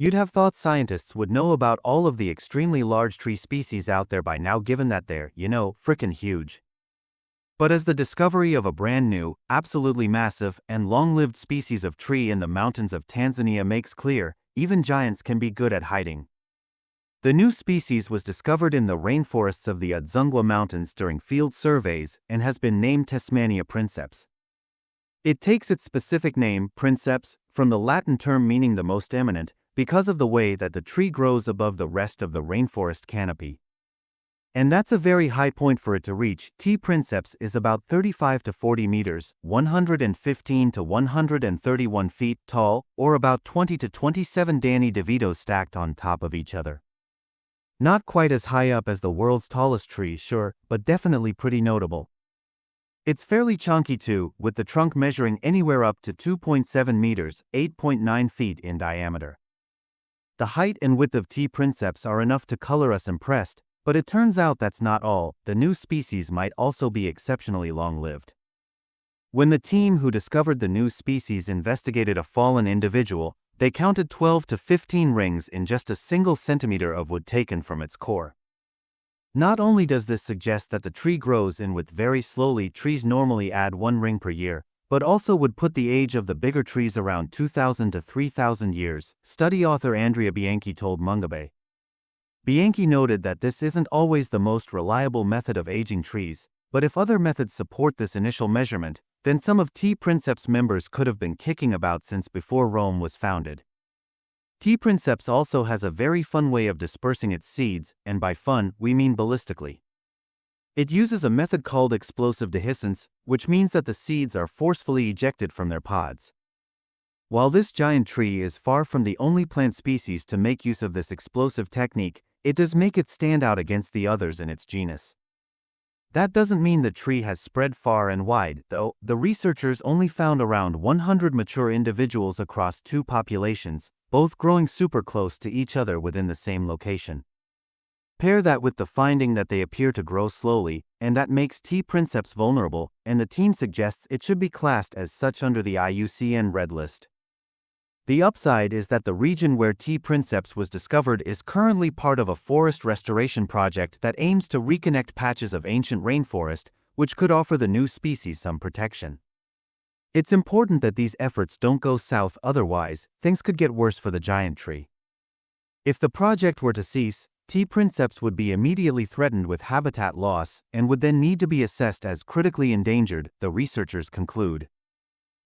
You'd have thought scientists would know about all of the extremely large tree species out there by now, given that they're, frickin' huge. But as the discovery of a brand new, absolutely massive, and long-lived species of tree in the mountains of Tanzania makes clear, even giants can be good at hiding. The new species was discovered in the rainforests of the Udzungwa Mountains during field surveys and has been named Tasmania princeps. It takes its specific name, princeps, from the Latin term meaning the most eminent, because of the way that the tree grows above the rest of the rainforest canopy. And that's a very high point for it to reach. T. princeps is about 35 to 40 meters, 115 to 131 feet tall, or about 20 to 27 Danny DeVitos stacked on top of each other. Not quite as high up as the world's tallest tree, sure, but definitely pretty notable. It's fairly chunky too, with the trunk measuring anywhere up to 2.7 meters, 8.9 feet in diameter. The height and width of T. princeps are enough to color us impressed, but it turns out that's not all. The new species might also be exceptionally long-lived. When the team who discovered the new species investigated a fallen individual, they counted 12 to 15 rings in just a single centimeter of wood taken from its core. Not only does this suggest that the tree grows in width very slowly, trees normally add 1 ring per year, but also would put the age of the bigger trees around 2,000 to 3,000 years, study author Andrea Bianchi told Mungabe. Bianchi noted that this isn't always the most reliable method of aging trees, but if other methods support this initial measurement, then some of T. princeps members could have been kicking about since before Rome was founded. T. princeps also has a very fun way of dispersing its seeds, and by fun, we mean ballistically. It uses a method called explosive dehiscence, which means that the seeds are forcefully ejected from their pods. While this giant tree is far from the only plant species to make use of this explosive technique, it does make it stand out against the others in its genus. That doesn't mean the tree has spread far and wide, though. The researchers only found around 100 mature individuals across 2 populations, both growing super close to each other within the same location. Pair that with the finding that they appear to grow slowly, and that makes T. princeps vulnerable, and the team suggests it should be classed as such under the IUCN Red List. The upside is that the region where T. princeps was discovered is currently part of a forest restoration project that aims to reconnect patches of ancient rainforest, which could offer the new species some protection. It's important that these efforts don't go south, otherwise, things could get worse for the giant tree. If the project were to cease, T. princeps would be immediately threatened with habitat loss and would then need to be assessed as critically endangered, the researchers conclude.